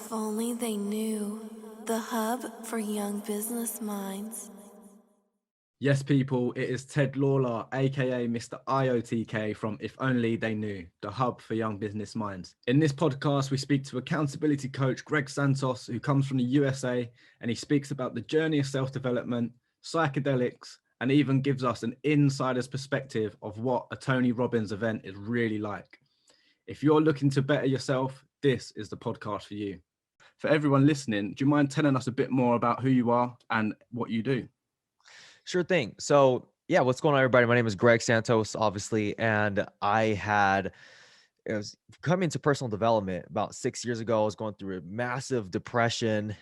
If only they knew. The hub for young business minds. Yes, people, it is Ted Lawler, aka Mr. IOTK from If Only They Knew, the hub for young business minds. In this podcast, we speak to accountability coach Greg Santos, who comes from the USA, and he speaks about the journey of self-development, psychedelics, and even gives us an insider's perspective of what a Tony Robbins event is really like. If you're looking to better yourself, this is the podcast for you. For everyone listening, do you mind telling us a bit more about who you are and what you do? Sure thing. So yeah, what's going on, everybody? My name is Greg Santos, obviously, and it was coming to personal development about 6 years ago. I was going through a massive depression.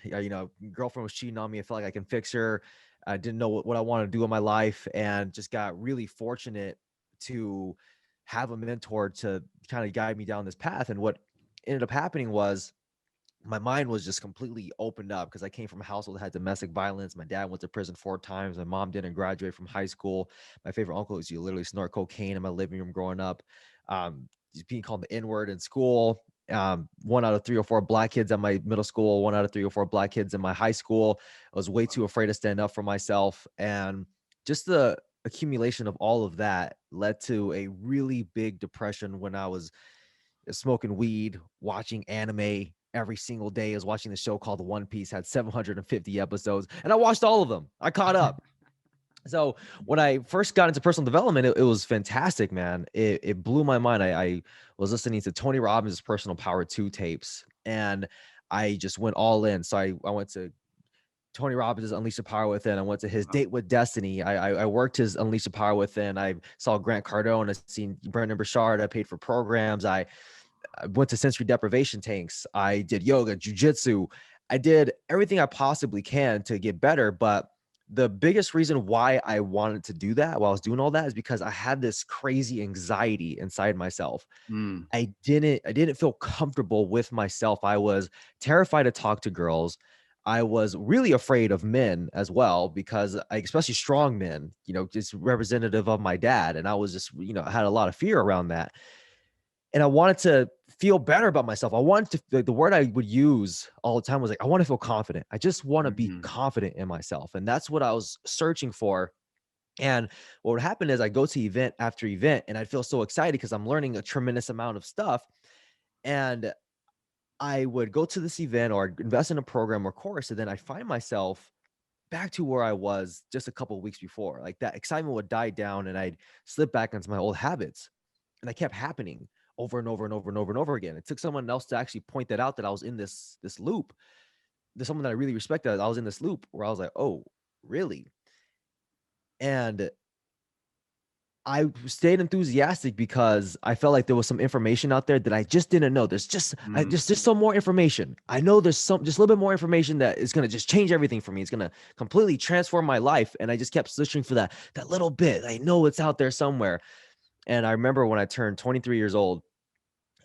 Girlfriend was cheating on me. I felt like I can fix her. I didn't know what I wanted to do in my life, and just got really fortunate to have a mentor to kind of guide me down this path. And what ended up happening was my mind was just completely opened up because I came from a household that had domestic violence. My dad went to prison 4 times. My mom didn't graduate from high school. My favorite uncle used to literally snort cocaine in my living room growing up. He's being called the N-word in school. 1 out of 3 or 4 black kids at my middle school, 1 out of 3 or 4 black kids in my high school. I was way too afraid to stand up for myself. And just the accumulation of all of that led to a really big depression when I was smoking weed, watching anime every single day. I was watching the show called One Piece, had 750 episodes, and I watched all of them. I caught up. So when I first got into personal development, it was fantastic, man. It blew my mind. I was listening to Tony Robbins' Personal Power 2 tapes, and I just went all in. So I went to Tony Robbins' Unleash the Power Within. I went to his Date with Destiny. I worked his Unleash the Power Within. I saw Grant Cardone. I seen Brendon Burchard. I paid for programs. I went to sensory deprivation tanks. I did yoga, jujitsu. I did everything I possibly can to get better. But the biggest reason why I wanted to do that while I was doing all that is because I had this crazy anxiety inside myself. I didn't feel comfortable with myself. I was terrified to talk to girls. I was really afraid of men as well, because especially strong men, just representative of my dad. And I was just, I had a lot of fear around that. And I wanted to feel better about myself. I wanted to, the word I would use all the time was like, I want to feel confident. I just want to be confident in myself. And that's what I was searching for. And what would happen is I go to event after event and I'd feel so excited because I'm learning a tremendous amount of stuff. And I would go to this event or invest in a program or course, and then I find myself back to where I was just a couple of weeks before. Like that excitement would die down and I'd slip back into my old habits. And that kept happening over and over and over and over and over again. It took someone else to actually point that out, that I was in this loop. There's someone that I really respected. I was in this loop where I was like, oh, really? And I stayed enthusiastic because I felt like there was some information out there that I just didn't know. There's just some more just a little bit more information that is going to just change everything for me. It's going to completely transform my life. And I just kept searching for that little bit. I know it's out there somewhere. And I remember when I turned 23 years old,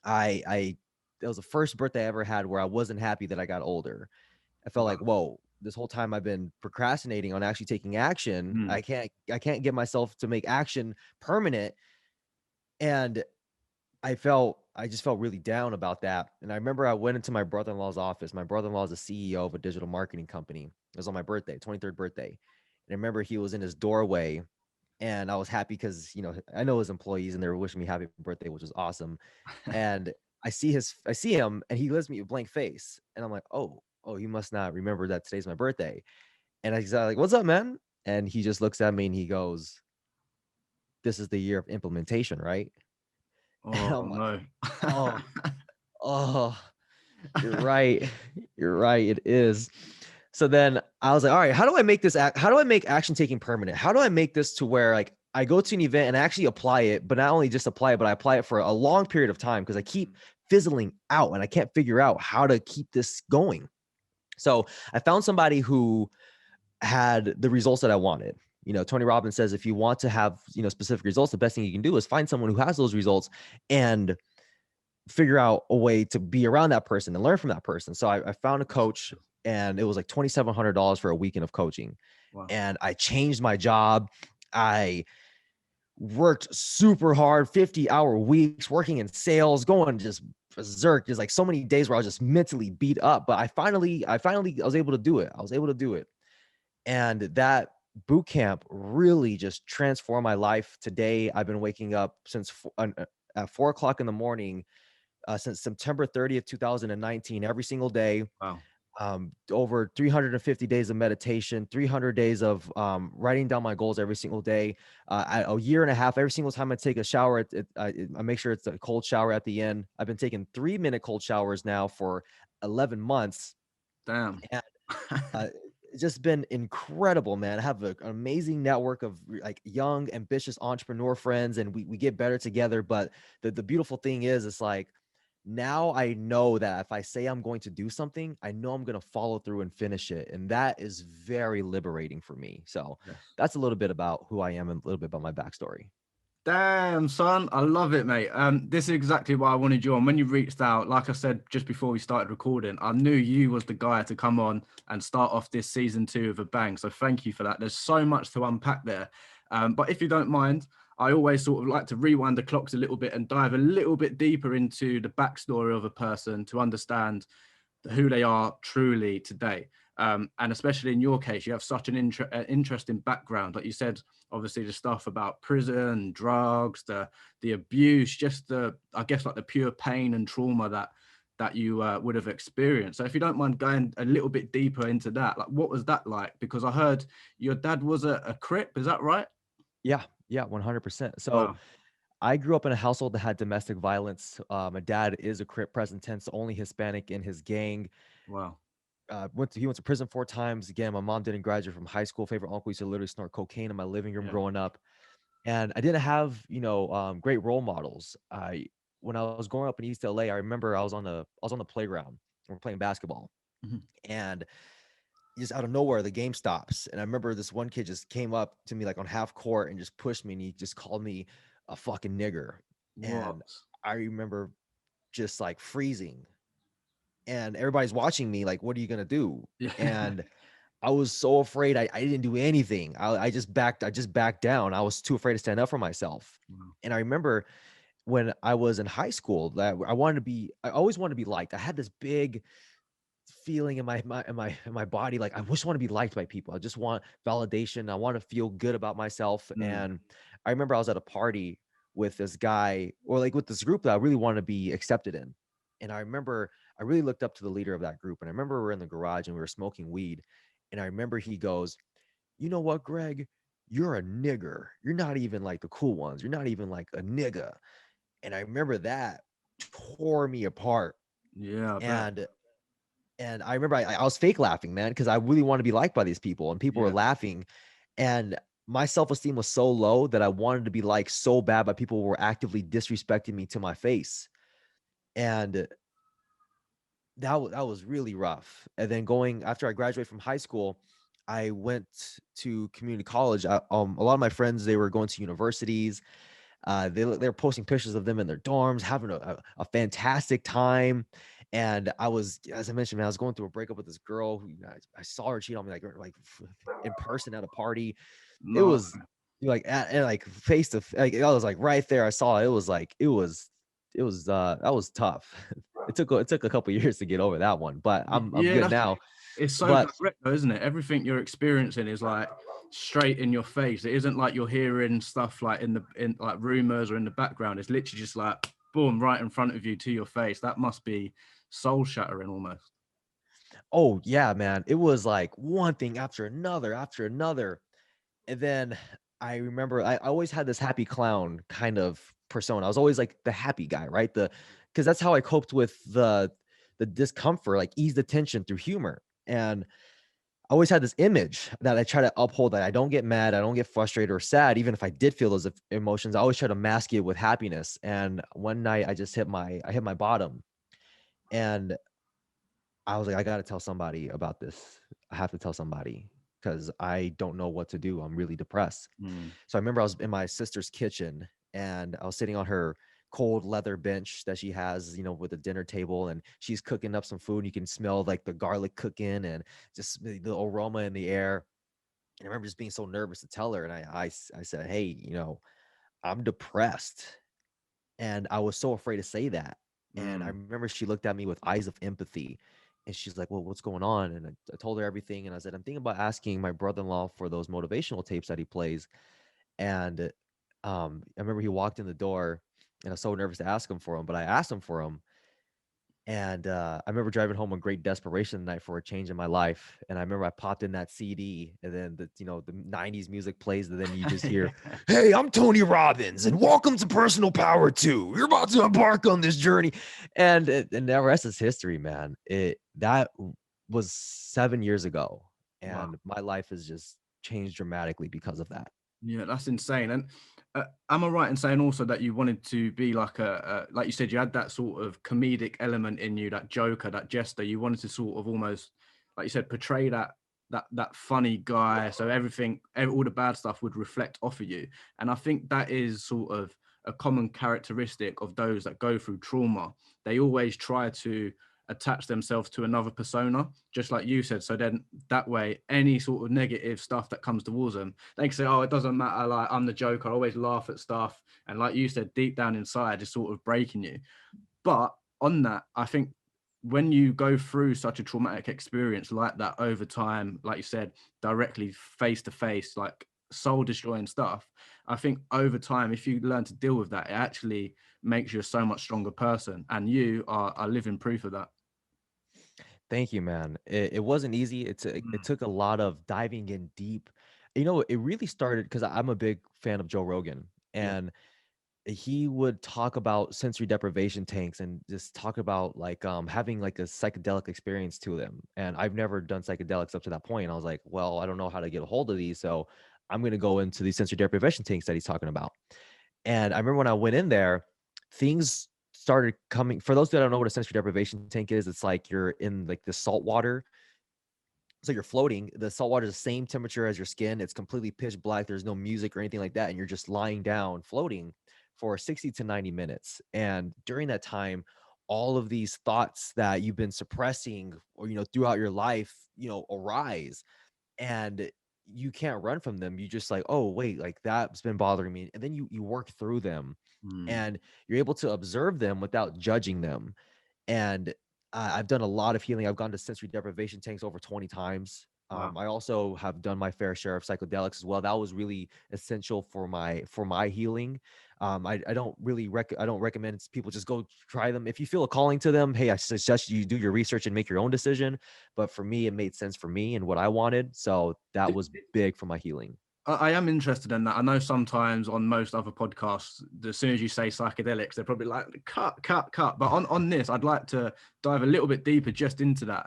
that was the first birthday I ever had where I wasn't happy that I got older. I felt like, whoa, this whole time I've been procrastinating on actually taking action. I can't get myself to make action permanent. And I just felt really down about that. And I remember I went into my brother-in-law's office. My brother-in-law is the CEO of a digital marketing company. It was on my birthday, 23rd birthday. And I remember he was in his doorway. And I was happy because, I know his employees and they were wishing me happy birthday, which was awesome. And I see him and he gives me a blank face. And I'm like, oh, you must not remember that today's my birthday. And I was like, what's up, man? And he just looks at me and he goes, this is the year of implementation, right? And I'm like, oh, you're right. You're right. It is. So then I was like, all right, how do I make action taking permanent? How do I make this to where like I go to an event and I actually apply it, but not only just apply it, but I apply it for a long period of time because I keep fizzling out and I can't figure out how to keep this going. So I found somebody who had the results that I wanted. Tony Robbins says, if you want to have, specific results, the best thing you can do is find someone who has those results and figure out a way to be around that person and learn from that person. So I found a coach and it was like $2,700 for a weekend of coaching. Wow. And I changed my job. I worked super hard, 50-hour weeks, working in sales, going just berserk. There's like so many days where I was just mentally beat up, but I was able to do it. I was able to do it. And that boot camp really just transformed my life. Today, I've been waking up at 4 o'clock in the morning since September 30th, 2019, every single day. Wow. Over 350 days of meditation, 300 days of writing down my goals every single day. A year and a half, every single time I take a shower, I make sure it's a cold shower at the end. I've been taking 3-minute cold showers now for 11 months. Damn. And it's just been incredible, man. I have an amazing network of like young, ambitious entrepreneur friends, and we get better together. But the beautiful thing is, it's like, now I know that if I say I'm going to do something, I know I'm going to follow through and finish it. And that is very liberating for me. So Yes. that's a little bit about who I am and a little bit about my backstory. Damn, son, I love it, mate. This is exactly why I wanted you on. When you reached out, like I said just before we started recording, I knew you was the guy to come on and start off this season 2 with a bang. So thank you for that. There's so much to unpack there. But if you don't mind, I always sort of like to rewind the clocks a little bit and dive a little bit deeper into the backstory of a person to understand who they are truly today. And especially in your case, you have such an interesting background. Like you said, obviously the stuff about prison, drugs, the abuse, just I guess like the pure pain and trauma that you would have experienced. So if you don't mind going a little bit deeper into that, like what was that like? Because I heard your dad was a Crip, is that right? Yeah, 100%. So Wow. I grew up in a household that had domestic violence. My dad is a Crip, present tense, only Hispanic in his gang. Wow. He went to prison 4 times. Again, my mom didn't graduate from high school. Favorite uncle used to literally snort cocaine in my living room Yeah. growing up. And I didn't have, great role models. When I was growing up in East LA, I remember I was on the playground. We We're playing basketball, Mhm. and just out of nowhere, the game stops. And I remember this one kid just came up to me like on half court and just pushed me, and he just called me a fucking nigger. What? And I remember just like freezing, and everybody's watching me like, what are you gonna do? Yeah. And I was so afraid. I didn't do anything. I just backed down. I was too afraid to stand up for myself. Wow. And I remember when I was in high school that I always wanted to be liked. I had this big feeling in my body, like I just want to be liked by people. I just want validation. I want to feel good about myself. Mm. And I remember I was at a party with this guy, or like with this group that I really wanted to be accepted in. And I remember I really looked up to the leader of that group. And I remember we were in the garage and we were smoking weed. And I remember he goes, "You know what, Greg? You're a nigger. You're not even like the cool ones. You're not even like a nigga." And I remember that tore me apart. Yeah, I bet. And I remember I was fake laughing, man, because I really wanted to be liked by these people, and people were Yeah. laughing. And my self-esteem was so low that I wanted to be liked so bad by people who were actively disrespecting me to my face. And that was really rough. And then going after I graduated from high school, I went to community college. A lot of my friends, they were going to universities. They were posting pictures of them in their dorms, having a fantastic time. And I was, as I mentioned, man, I was going through a breakup with this girl who I saw her cheat on me like in person at a party. It No. was like and like face to like I was like right there. I saw it. It was that was tough. It took a couple years to get over that one, but I'm Yeah, good now. it's so But direct though, isn't it? Everything you're experiencing is like straight in your face. It isn't like you're hearing stuff like in like rumors or in the background. It's literally just like boom, right in front of you to your face. That must be soul shattering almost. oh yeah, man, it was like one thing after another after another. And then I remember I always had this happy clown kind of persona. I was always like the happy guy, right? Because that's how I coped with the discomfort, like ease the tension through humor. And I always had this image that I try to uphold, that I don't get mad, I don't get frustrated or sad. Even if I did feel those emotions, I always try to mask it with happiness. And one night I hit my bottom, and I was like, I gotta tell somebody about this. I have to tell somebody because I don't know what to do. I'm really depressed. Mm. So I remember I was in my sister's kitchen, and I was sitting on her cold leather bench that she has, with a dinner table, and she's cooking up some food. You can smell like the garlic cooking and just the aroma in the air. And I remember just being so nervous to tell her. And I said, "Hey, I'm depressed." And I was so afraid to say that. And I remember she looked at me with eyes of empathy, and she's like, well, what's going on? And I told her everything. And I said, I'm thinking about asking my brother-in-law for those motivational tapes that he plays. And I remember he walked in the door, and I was so nervous to ask him for him, but I asked him for him. And I remember driving home in great desperation the night for a change in my life. And I remember I popped in that CD, and then the 90s music plays, and then you just hear, hey, I'm Tony Robbins, and welcome to Personal Power 2. You're about to embark on this journey. And the rest is history, man. That was 7 years ago. Wow. And my life has just changed dramatically because of that. Yeah, that's insane. And am I right in saying also that you wanted to be like like you said, you had that sort of comedic element in you, that joker, that jester. You wanted to sort of almost, like you said, portray that funny guy. So all the bad stuff would reflect off of you. And I think that is sort of a common characteristic of those that go through trauma. They always try to attach themselves to another persona, just like you said. So then that way, any sort of negative stuff that comes towards them, they can say, oh, it doesn't matter, like I'm the joker, I always laugh at stuff. And like you said, deep down inside is sort of breaking you. But on that, I think when you go through such a traumatic experience like that over time, like you said, directly face to face, like soul destroying stuff, I think over time, if you learn to deal with that, it actually makes you a so much stronger person. And you are living proof of that. Thank you, man. It wasn't easy. It took a lot of diving in deep. It really started because I'm a big fan of Joe Rogan, Yeah. and he would talk about sensory deprivation tanks and just talk about like having like a psychedelic experience to them. And I've never done psychedelics up to that point. I was like, well, I don't know how to get a hold of these, so I'm gonna go into these sensory deprivation tanks that he's talking about. And I remember when I went in there, things started coming. For those that don't know what a sensory deprivation tank is, it's like you're in like the salt water. So you're floating. The salt water is the same temperature as your skin. It's completely pitch black. There's no music or anything like that. And you're just lying down, floating for 60 to 90 minutes. And during that time, all of these thoughts that you've been suppressing or, throughout your life, arise, and you can't run from them. You just like, oh, wait, like that's been bothering me. And then you work through them, and you're able to observe them without judging them. And I've done a lot of healing. I've gone to sensory deprivation tanks over 20 times. Wow. I also have done my fair share of psychedelics as well. That was really essential for my healing. I don't really I don't recommend people just go try them. If you feel a calling to them, hey, I suggest you do your research and make your own decision. But for me, it made sense for me and what I wanted. So that was big for my healing. I am interested in that. I know sometimes on most other podcasts, as soon as you say psychedelics, they're probably like cut. But on this, I'd like to dive a little bit deeper just into that.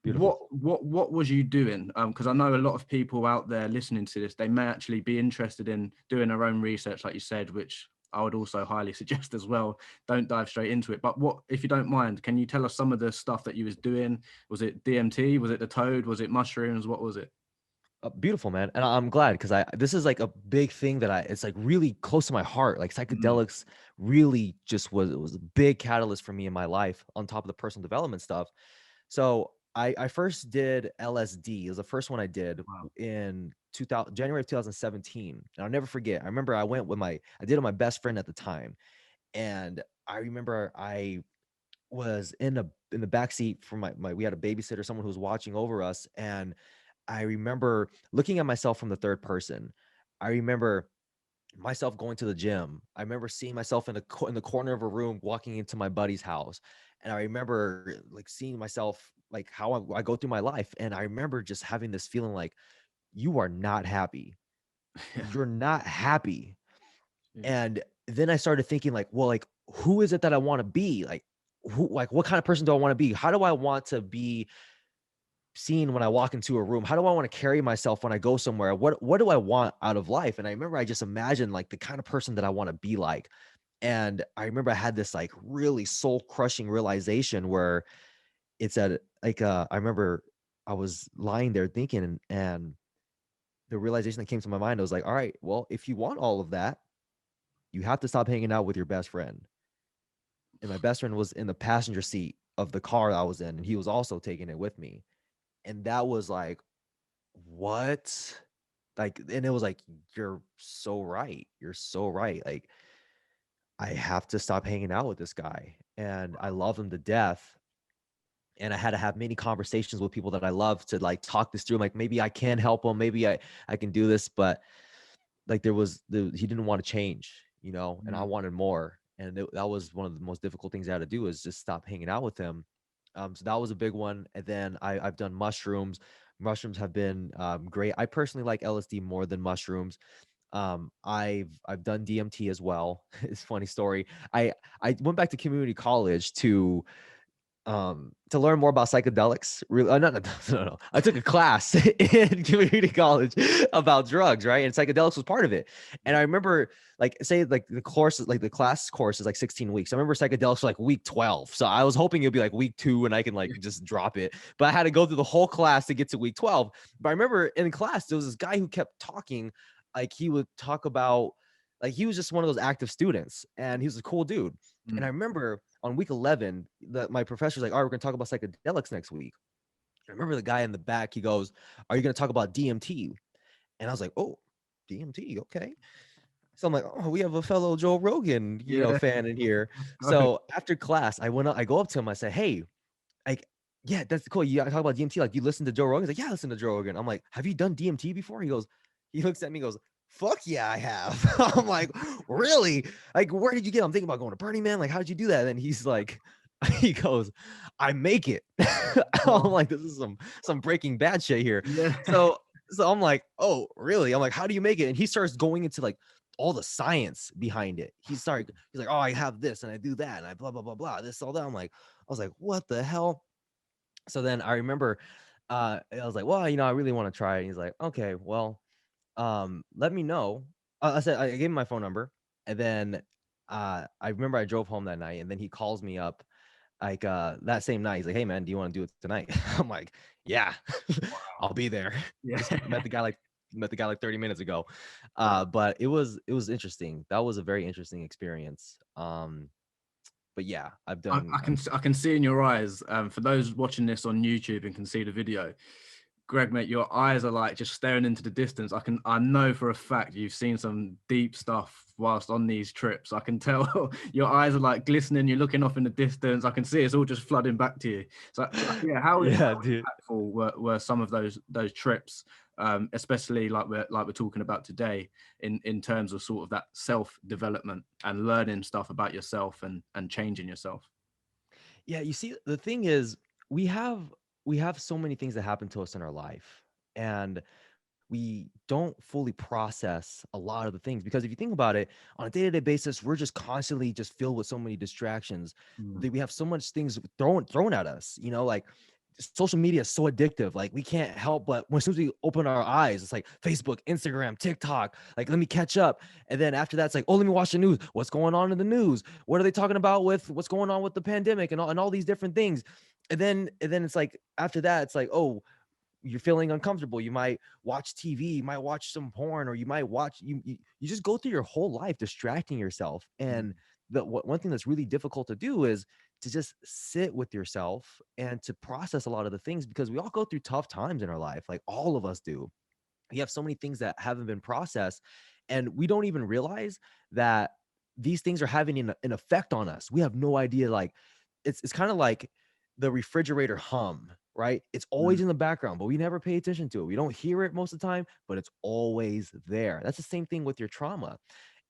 Beautiful. What was you doing? Because I know a lot of people out there listening to this, they may actually be interested in doing their own research, like you said, which I would also highly suggest as well. Don't dive straight into it. But what, if you don't mind, can you tell us some of the stuff that you was doing? Was it DMT? Was it the toad? Was it mushrooms? What was it? Beautiful, man. And I'm glad because this is like a big thing that it's like really close to my heart. Like psychedelics really just was a big catalyst for me in my life on top of the personal development stuff. So I first did LSD. It was the first one I did Wow. in January of 2017. And I'll never forget. I remember I did it with my best friend at the time. And I remember I was in the back seat for we had a babysitter, someone who was watching over us. And I remember looking at myself from the third person. I remember myself going to the gym. I remember seeing myself in the corner of a room walking into my buddy's house. And I remember like seeing myself like how I go through my life. And I remember just having this feeling like you are not happy. You're not happy. Yeah. And then I started thinking like, well, like who is it that I want to be? Like what kind of person do I want to be? How do I want to be seen when I walk into a room? How do I want to carry myself when I go somewhere? What do I want out of life? And I remember I just imagined like the kind of person that I want to be like. And I remember I had this like really soul crushing realization where it's at like I remember I was lying there thinking, and the realization that came to my mind, I was like, all right, well, if you want all of that, you have to stop hanging out with your best friend. And my best friend was in the passenger seat of the car I was in, and he was also taking it with me. And that was like, what? Like, and it was like, you're so right. You're so right. Like, I have to stop hanging out with this guy. And I love him to death. And I had to have many conversations with people that I love to like talk this through. Like maybe I can help him, maybe I can do this, but like he didn't want to change, and I Mm. wanted more. And that was one of the most difficult things I had to do, is just stop hanging out with him. So that was a big one. And then I've done mushrooms. Mushrooms have been great. I personally like LSD more than mushrooms. I've done DMT as well. It's a funny story. I went back to community college to learn more about psychedelics. Really, no, no, no. I took a class in community college about drugs, right? And psychedelics was part of it. And I remember, like, say, like the course, like the class course is like 16 weeks. I remember psychedelics were like week 12. So I was hoping it'd be like week 2 and I can like just drop it. But I had to go through the whole class to get to week 12. But I remember in class, there was this guy who kept talking, like he would talk about, like he was just one of those active students and he was a cool dude. And I Mm. remember on week 11, my professor's like, all right, we're going to talk about psychedelics next week. I remember the guy in the back, he goes, are you going to talk about DMT? And I was like, oh, DMT, okay. So I'm like, oh, we have a fellow Joe Rogan, Yeah. fan in here. Let's go. So after class, I go up to him, I said, hey, like, yeah, that's cool. You talk about DMT, like you listen to Joe Rogan? He's like, yeah, I listen to Joe Rogan. I'm like, have you done DMT before? He looks at me, goes, fuck yeah, I have. I'm like, really? Like, where did you get? I'm thinking about going to Burning Man. Like, how did you do that? And then he's like, he goes, I make it. I'm Oh, like, this is some Breaking Bad shit here. yeah. So I'm like, oh, really? I'm like, how do you make it? And he starts going into like all the science behind it. He's like, oh, I have this and I do that and I blah blah blah blah this all that. I was like, what the hell? So then I remember, I was like, well, I really want to try it. And he's like, okay, well, let me know. I said, I gave him my phone number, and then I remember I drove home that night, and then he calls me up like that same night. He's like, hey man, do you want to do it tonight? I'm like, yeah, I'll be there. Yeah. Just met the guy like 30 minutes ago. Wow. But it was interesting. That was a very interesting experience. But yeah, I can see in your eyes. For those watching this on YouTube and can see the video, Greg, mate, your eyes are like just staring into the distance. I know for a fact you've seen some deep stuff whilst on these trips. I can tell your eyes are like glistening. You're looking off in the distance. I can see it's all just flooding back to you. So yeah, how yeah, dude. impactful were some of those trips, especially like we're talking about today, in terms of sort of that self development and learning stuff about yourself and changing yourself. Yeah, you see, the thing is, we have we have so many things that happen to us in our life, and we don't fully process a lot of the things, because if you think about it on a day-to-day basis, we're just constantly just filled with so many distractions Mm. that we have so much things thrown at us, like social media is so addictive. Like we can't help but as soon as we open our eyes, it's like Facebook, Instagram, TikTok, like let me catch up. And then after that, it's like, oh, let me watch the news. What's going on in the news? What are they talking about with what's going on with the pandemic and all these different things? And then it's like after that, it's like, oh, you're feeling uncomfortable, you might watch TV, you might watch some porn, or you might watch you just go through your whole life distracting yourself. Mm. And one thing that's really difficult to do is to just sit with yourself and to process a lot of the things, because we all go through tough times in our life, like all of us do. You have so many things that haven't been processed, and we don't even realize that these things are having an effect on us. We have no idea. Like it's kind of like the refrigerator hum, right? It's Mm. always in the background, but we never pay attention to it. We don't hear it most of the time, but it's always there. That's the same thing with your trauma.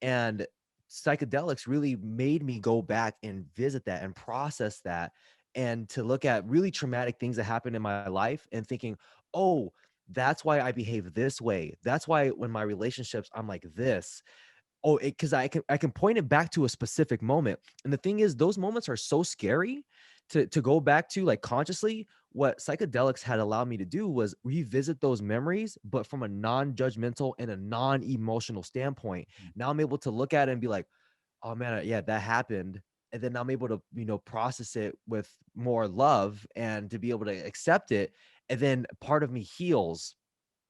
And psychedelics really made me go back and visit that and process that, and to look at really traumatic things that happened in my life and thinking, oh, that's why I behave this way. That's why when my relationships, I'm like this. Oh, because I can point it back to a specific moment. And the thing is, those moments are so scary to go back to, like consciously. What psychedelics had allowed me to do was revisit those memories, but from a non-judgmental and a non-emotional standpoint. Now I'm able to look at it and be like, oh man, yeah, that happened. And then I'm able to, process it with more love and to be able to accept it. And then part of me heals.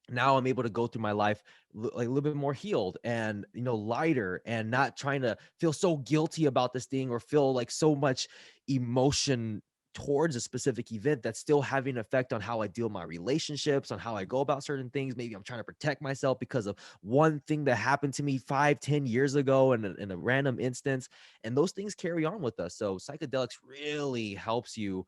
Now I'm able to go through my life like a little bit more healed and lighter, and not trying to feel so guilty about this thing or feel like so much emotion towards a specific event that's still having an effect on how I deal with my relationships, on how I go about certain things. Maybe I'm trying to protect myself because of one thing that happened to me 5-10 years ago in a random instance. And those things carry on with us. So psychedelics really helps you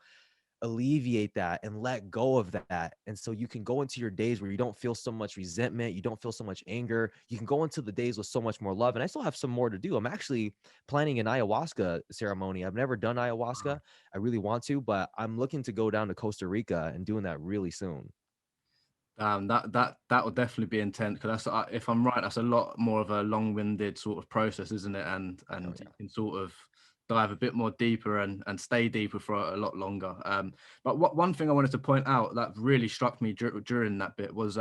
alleviate that and let go of that. And so you can go into your days where you don't feel so much resentment, you don't feel so much anger. You can go into the days with so much more love. And I still have some more to do. I'm actually planning an ayahuasca ceremony. I've never done ayahuasca. I really want to, but I'm looking to go down to Costa Rica and doing that really soon. That would definitely be intense, because that's, if I'm right, that's a lot more of a long-winded sort of process, isn't it? And Oh, you yeah. can sort of dive a bit more deeper and stay deeper for a lot longer. But one thing I wanted to point out that really struck me during that bit was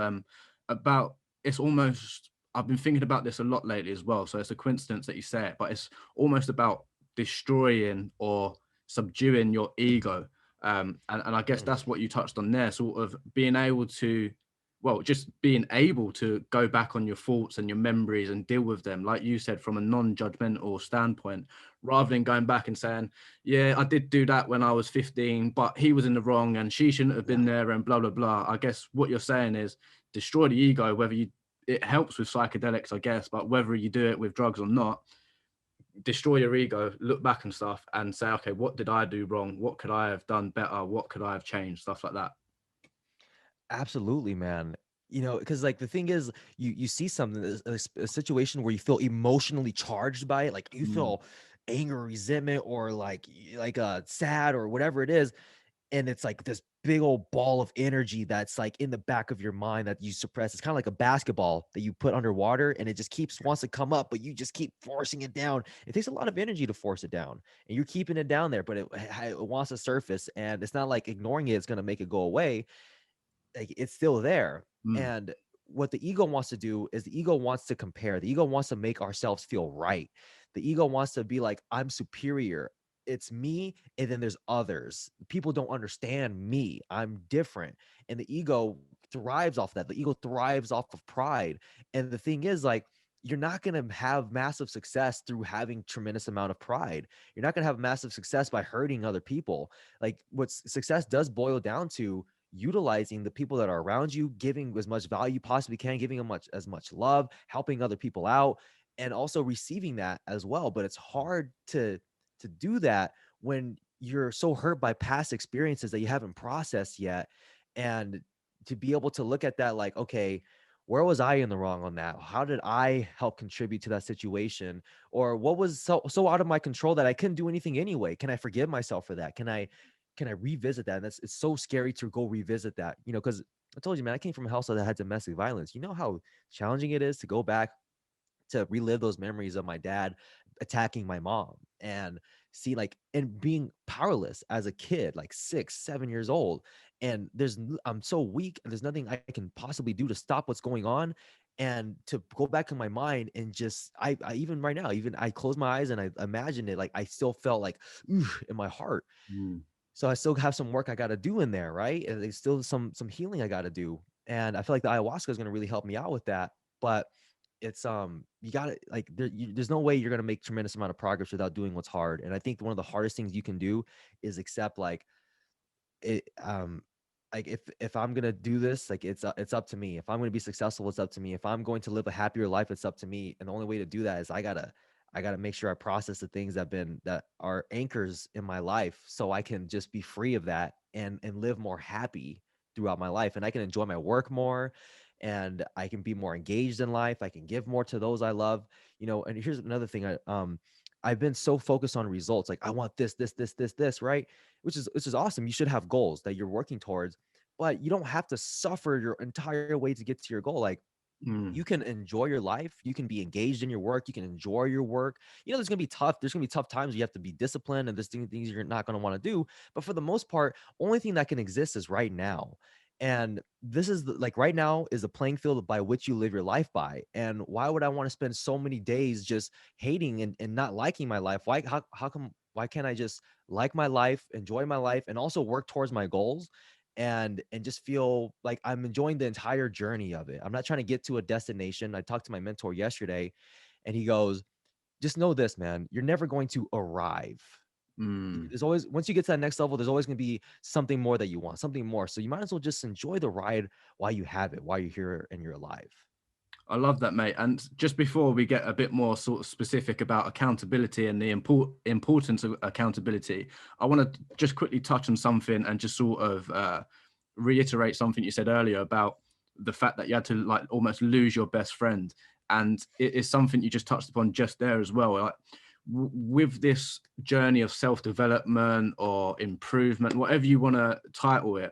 about, it's almost, I've been thinking about this a lot lately as well. So it's a coincidence that you say it, but it's almost about destroying or subduing your ego. And I guess Mm. that's what you touched on there, sort of being able to, well, just being able to go back on your thoughts and your memories and deal with them, like you said, from a non-judgmental standpoint, rather than going back and saying, yeah, I did do that when I was 15, but he was in the wrong and she shouldn't have Yeah. been there and blah, blah, blah. I guess what you're saying is destroy the ego, whether you, it helps with psychedelics, I guess, but whether you do it with drugs or not, destroy your ego, look back and stuff and say, okay, what did I do wrong? What could I have done better? What could I have changed? Stuff like that. Absolutely, man. You know, because like the thing is, you see something, a situation where you feel emotionally charged by it, like you Mm, feel anger, resentment, or like sad or whatever it is, and it's like this big old ball of energy that's like in the back of your mind that you suppress. It's kind of like a basketball that you put underwater, and it just keeps wants to come up, but you just keep forcing it down. It takes a lot of energy to force it down, and you're keeping it down there, but it wants to surface, and it's not like ignoring it is going to make it go away. Like it's still there. mm, And what the ego wants to do is the ego wants to compare. The ego wants to make ourselves feel right. The ego wants to be like, I'm superior. It's me, and then there's others. People don't understand me. I'm different. And the ego thrives off that. The ego thrives off of pride. And the thing is, like, you're not going to have massive success through having tremendous amount of pride. You're not going to have massive success by hurting other people. Like what success does boil down to utilizing the people that are around you, giving as much value you possibly can, giving them as much love, helping other people out, and also receiving that as well. But it's hard to do that when you're so hurt by past experiences that you haven't processed yet. And to be able to look at that like, okay, where was I in the wrong on that? How did I help contribute to that situation? Or what was so out of my control that I couldn't do anything anyway? Can I forgive myself for that? Can I revisit that? And it's so scary to go revisit that, you know, because I told you, man, I came from a household that had domestic violence. You know how challenging it is to go back to relive those memories of my dad attacking my mom and see like and being powerless as a kid, like 6 7 years old. And I'm so weak and there's nothing I can possibly do to stop what's going on. And to go back in my mind and just I even right now, even I close my eyes and I imagine it, like I still felt like ooh, in my heart. mm. So I still have some work I got to do in there, right? And there's still some healing I got to do. And I feel like the ayahuasca is going to really help me out with that. But it's you got to like there's no way you're going to make tremendous amount of progress without doing what's hard. And I think one of the hardest things you can do is accept like it like if I'm going to do this, like it's up to me. If I'm going to be successful, it's up to me. If I'm going to live a happier life, it's up to me. And the only way to do that is I gotta make sure I process the things that are anchors in my life so I can just be free of that and live more happy throughout my life. And I can enjoy my work more and I can be more engaged in life. I can give more to those I love, you know. And here's another thing. I've been so focused on results. Like I want this, right? Which is awesome. You should have goals that you're working towards, but you don't have to suffer your entire way to get to your goal. Like Mm, you can enjoy your life, you can be engaged in your work, you can enjoy your work. You know, there's gonna be tough times where you have to be disciplined and there's things you're not gonna want to do. But for the most part, only thing that can exist is right now. And this is like right now is the playing field by which you live your life by. And why would I want to spend so many days just hating and not liking my life? How come why can't I just like my life, enjoy my life, and also work towards my goals? And just feel like I'm enjoying the entire journey of it. I'm not trying to get to a destination. I talked to my mentor yesterday and he goes, "Just know this, man, you're never going to arrive. Mm. There's always, once you get to that next level, there's always going to be something more that you want, something more. So you might as well just enjoy the ride while you have it, while you're here and you're alive. I love that, mate. And just before we get a bit more sort of specific about accountability and the importance of accountability, I want to just quickly touch on something and just sort of reiterate something you said earlier about the fact that you had to like almost lose your best friend. And it is something you just touched upon just there as well. Like, with this journey of self-development or improvement, whatever you want to title it,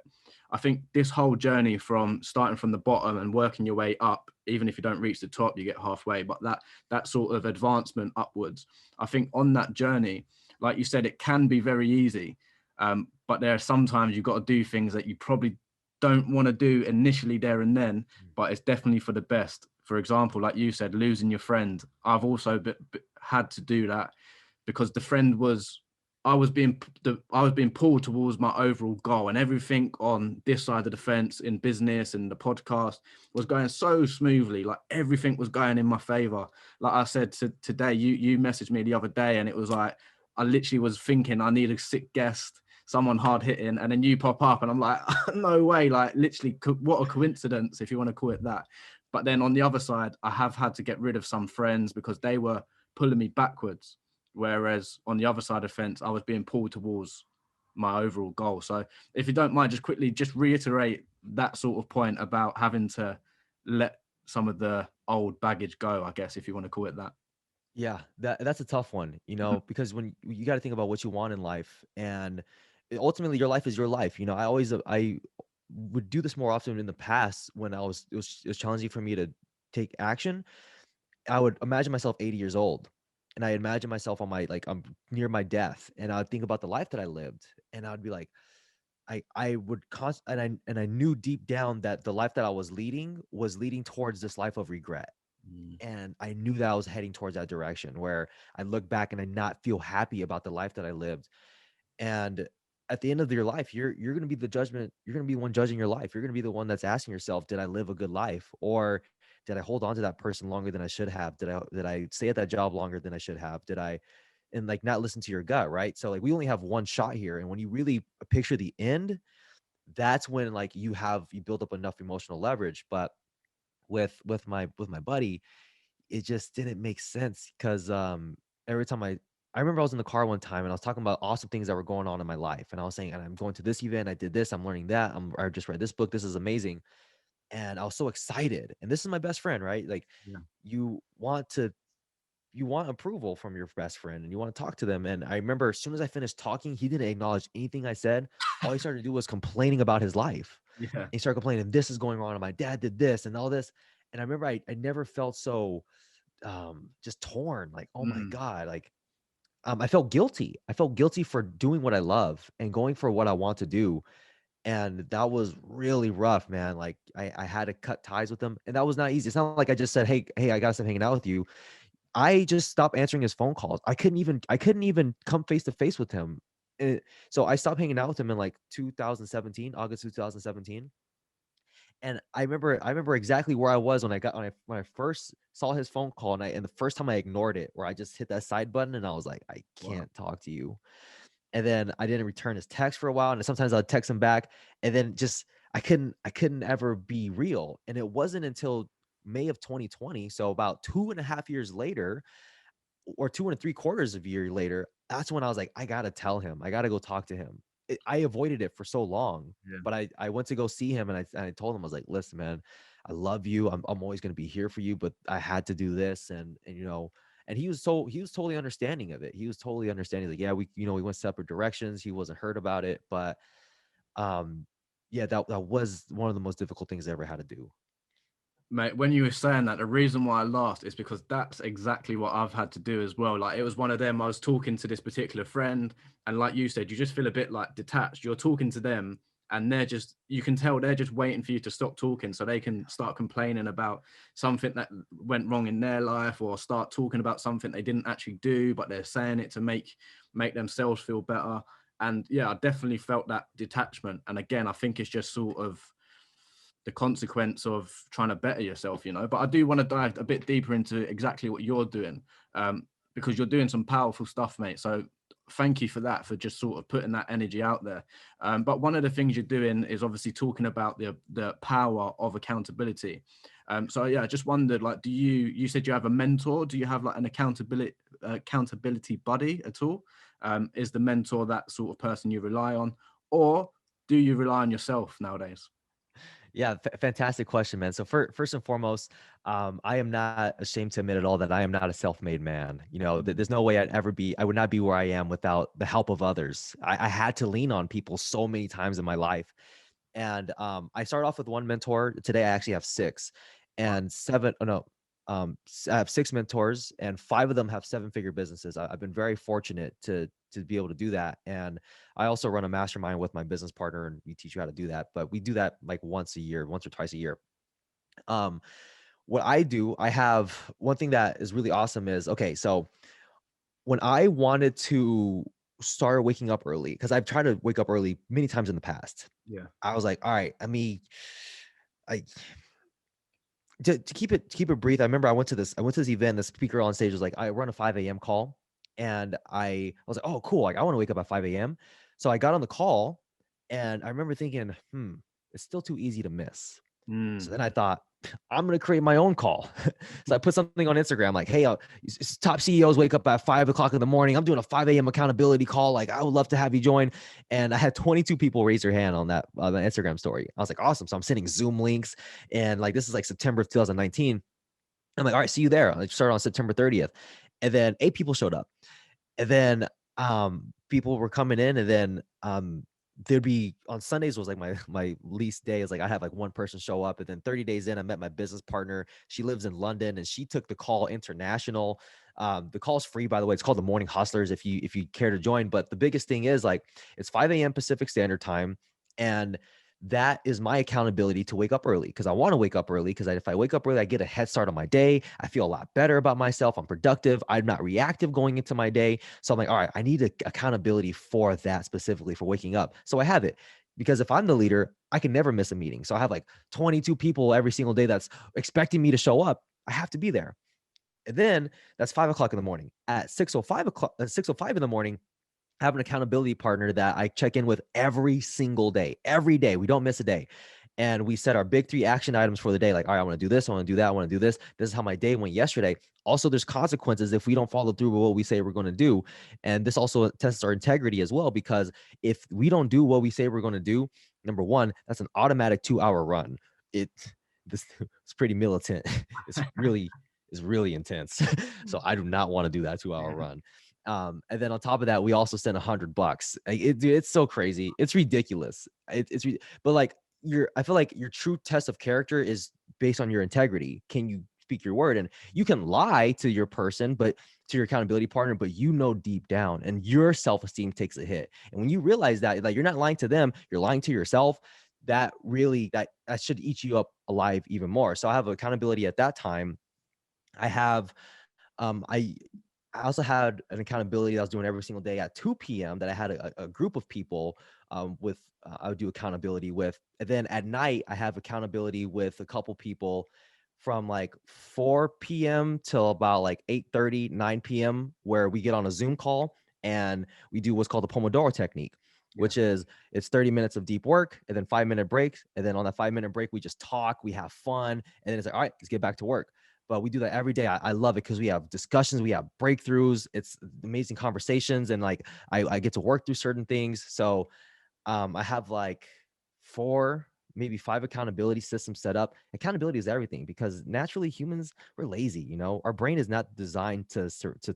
I think this whole journey from starting from the bottom and working your way up, even if you don't reach the top, you get halfway, but that sort of advancement upwards, I think on that journey, like you said, it can be very easy. But there are sometimes you've got to do things that you probably don't want to do initially there and then, but it's definitely for the best. For example, like you said, losing your friend. I've also had to do that because the friend was, I was being pulled towards my overall goal, and everything on this side of the fence in business and the podcast was going so smoothly. Like everything was going in my favor. Like I said today, you messaged me the other day, and it was like I literally was thinking I need a sick guest, someone hard hitting, and then you pop up, and I'm like, no way! Like literally, what a coincidence, if you want to call it that. But then on the other side, I have had to get rid of some friends because they were pulling me backwards. Whereas on the other side of the fence, I was being pulled towards my overall goal. So if you don't mind, just quickly, just reiterate that sort of point about having to let some of the old baggage go, I guess, if you want to call it that. Yeah, that's a tough one, because when you got to think about what you want in life, and ultimately your life is your life. I would do this more often in the past when it was challenging for me to take action. I would imagine myself 80 years old, and I imagine myself on my, like, I'm near my death, and I would think about the life that I lived, and I would be like, I would and I knew deep down that the life that I was leading towards this life of regret. Mm. And I knew that I was heading towards that direction where I look back and I not feel happy about the life that I lived. And at the end of your life, you're going to be the judgment. You're going to be the one judging your life. You're going to be the one that's asking yourself, did I live a good life, or did I hold on to that person longer than I should have? Did I stay at that job longer than I should have? Did I, and like, not listen to your gut, right? So like, we only have one shot here, and when you really picture the end, that's when, like, you build up enough emotional leverage. But with my buddy, it just didn't make sense because every time I remember I was in the car one time and I was talking about awesome things that were going on in my life, and I was saying, and I'm going to this event, I did this, I'm learning that, I just read this book, this is amazing, and I was so excited. And this is my best friend, right? Like, Yeah. you want to you want approval from your best friend, and you want to talk to them. And I remember as soon as I finished talking, he didn't acknowledge anything I said. All he started to do was complaining about his life. Yeah. He started complaining, this is going on, and my dad did this and all this. And I remember I never felt so just torn, like, oh my Mm. God, like, I felt guilty. I felt guilty for doing what I love and going for what I want to do. And that was really rough, man. Like, I had to cut ties with him, and that was not easy. It's not like I just said, hey, I gotta stop hanging out with you. I just stopped answering his phone calls. I couldn't even come face to face with him. So I stopped hanging out with him in like 2017, August 2017. And I remember exactly where I was when I first saw his phone call, and the first time I ignored it, where I just hit that side button, and I was like, I Wow. can't talk to you. And then I didn't return his text for a while, and sometimes I'd text him back, and then just I couldn't ever be real. And it wasn't until May of 2020, so about 2.5 years later, or 2 and 3/4 of a year later, that's when I was like, I gotta tell him. I gotta go talk to him. I avoided it for so long, Yeah. but I went to go see him, and I told him, I was like, listen, man, I love you. I'm always gonna be here for you, but I had to do this, and he was totally understanding of it. He was totally understanding. Like, yeah, we went separate directions. He wasn't hurt about it, but um, yeah, that was one of the most difficult things I ever had to do. Mate, when you were saying that, the reason why I laughed is because that's exactly what I've had to do as well. Like, it was one of them, I was talking to this particular friend, and like you said, you just feel a bit like detached. You're talking to them, and you can tell they're just waiting for you to stop talking so they can start complaining about something that went wrong in their life, or start talking about something they didn't actually do, but they're saying it to make themselves feel better. And yeah, I definitely felt that detachment. And again, I think it's just sort of the consequence of trying to better yourself, But I do want to dive a bit deeper into exactly what you're doing, because you're doing some powerful stuff, mate. So thank you for that, for just sort of putting that energy out there. But one of the things you're doing is obviously talking about the power of accountability. So yeah, I just wondered, like, you said you have a mentor? Do you have like an accountability buddy at all? Is the mentor that sort of person you rely on, or do you rely on yourself nowadays? Yeah, fantastic question, man. So first and foremost, I am not ashamed to admit at all that I am not a self-made man. You know, there's no way I would not be where I am without the help of others. I had to lean on people so many times in my life. And I started off with one mentor. Today I actually have six, and seven. Oh no, I have six mentors, and five of them have seven-figure businesses. I've been very fortunate to be able to do that. And I also run a mastermind with my business partner, and we teach you how to do that. But we do that like once or twice a year. Um, what I do, I have one thing that is really awesome is, okay, so when I wanted to start waking up early, because I've tried to wake up early many times in the past, Yeah. I was like, all right, I to keep it brief. I remember I went to this event. The speaker on stage was like, I run a 5 a.m. call, and I was like, oh, cool. Like, I want to wake up at 5 a.m. So I got on the call, and I remember thinking, it's still too easy to miss. So then I thought, I'm going to create my own call. So I put something on Instagram like, hey, top CEOs wake up at 5 o'clock in the morning. I'm doing a 5 a.m. accountability call. Like, I would love to have you join. And I had 22 people raise their hand on that Instagram story. I was like, awesome. So I'm sending Zoom links. And like, this is like September of 2019. I'm like, all right, see you there. I started on September 30th. And then 8 people showed up. And then people were coming in, and then there'd be on Sundays was like my least day. Is like I had like one person show up, and then 30 days in, I met my business partner. She lives in London, and she took the call international. The call's free, by the way. It's called the Morning Hustlers if you care to join. But the biggest thing is like it's 5 a.m. Pacific Standard Time, and that is my accountability to wake up early, because I want to wake up early, because if I wake up early, I get a head start on my day. I feel a lot better about myself. I'm productive. I'm not reactive going into my day. So I'm like, all right, I need accountability for that, specifically for waking up. So I have it, because if I'm the leader, I can never miss a meeting. So I have like 22 people every single day that's expecting me to show up. I have to be there. And then that's 5 o'clock in the morning. At 6:05 in the morning, I have an accountability partner that I check in with every single day. Every day, we don't miss a day. And we set our big 3 action items for the day. Like, all right, I want to do this. I want to do that. I want to do this. This is how my day went yesterday. Also, there's consequences if we don't follow through with what we say we're going to do. And this also tests our integrity as well, because if we don't do what we say we're going to do, number one, that's an automatic 2-hour run. It's pretty militant. It's really intense. So I do not want to do that 2-hour run. And then on top of that, we also send $100. Dude, it's so crazy. It's ridiculous. But like I feel like your true test of character is based on your integrity. Can you speak your word? And you can lie to your person, but to your accountability partner, but you know deep down, and your self-esteem takes a hit. And when you realize that, like, you're not lying to them, you're lying to yourself, that should eat you up alive even more. So I have accountability at that time. I have I also had an accountability that I was doing every single day at 2 p.m. that I had a group of people with I would do accountability with. And then at night, I have accountability with a couple people from like 4 p.m. till about like 8:30, 9 p.m., where we get on a Zoom call and we do what's called the Pomodoro technique, which is it's 30 minutes of deep work and then 5-minute breaks. And then on that 5-minute break, we just talk, we have fun. And then it's like, all right, let's get back to work. But we do that every day. I love it because we have discussions, we have breakthroughs. It's amazing conversations, and like I get to work through certain things. So I have like 4, maybe 5 accountability systems set up. Accountability is everything, because naturally humans, we're lazy. You know, our brain is not designed to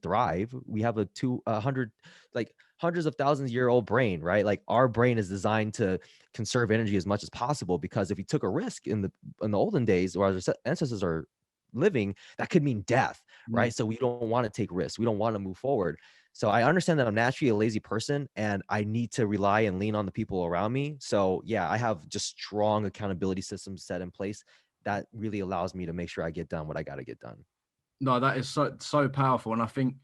thrive. We have a 200 like hundreds of thousands year old brain, right? Like our brain is designed to conserve energy as much as possible, because if you took a risk in the olden days, or as our ancestors are living, that could mean death, right? So we don't want to take risks. We don't want to move forward. So I understand that I'm naturally a lazy person, and I need to rely and lean on the people around me. So yeah, I have just strong accountability systems set in place that really allows me to make sure I get done what I got to get done. No, that is so powerful. And I think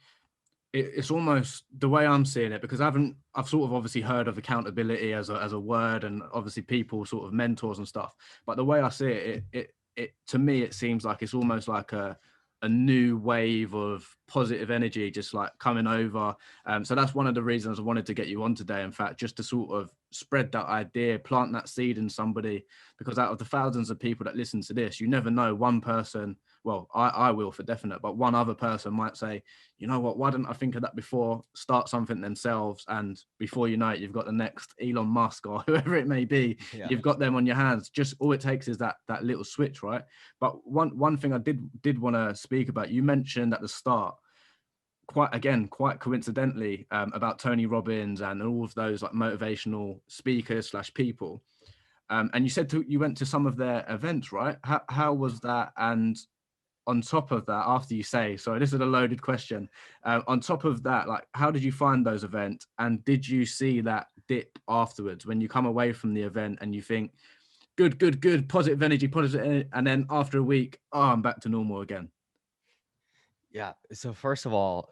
it's almost the way I'm seeing it, because I've sort of obviously heard of accountability as a word, and obviously people sort of mentors and stuff. But the way I see it, it to me, it seems like it's almost like a a new wave of positive energy just like coming over. So that's one of the reasons I wanted to get you on today, in fact, just to sort of spread that idea, plant that seed in somebody, because out of the thousands of people that listen to this, you never know, one person, well, I will for definite, but one other person might say, you know what, why didn't I think of that before? Start something themselves, and before you know it, you've got the next Elon Musk or whoever it may be. Yeah. You've got them on your hands. Just all it takes is that little switch, right? But one thing I did want to speak about, you mentioned at the start, quite coincidentally, about Tony Robbins and all of those like motivational speakers / people. And you said you went to some of their events, right? How was that? And on top of that, after you say, sorry, this is a loaded question. On top of that, like, how did you find those events? And did you see that dip afterwards when you come away from the event and you think, good, positive energy, and then after a week, oh, I'm back to normal again? Yeah. So first of all,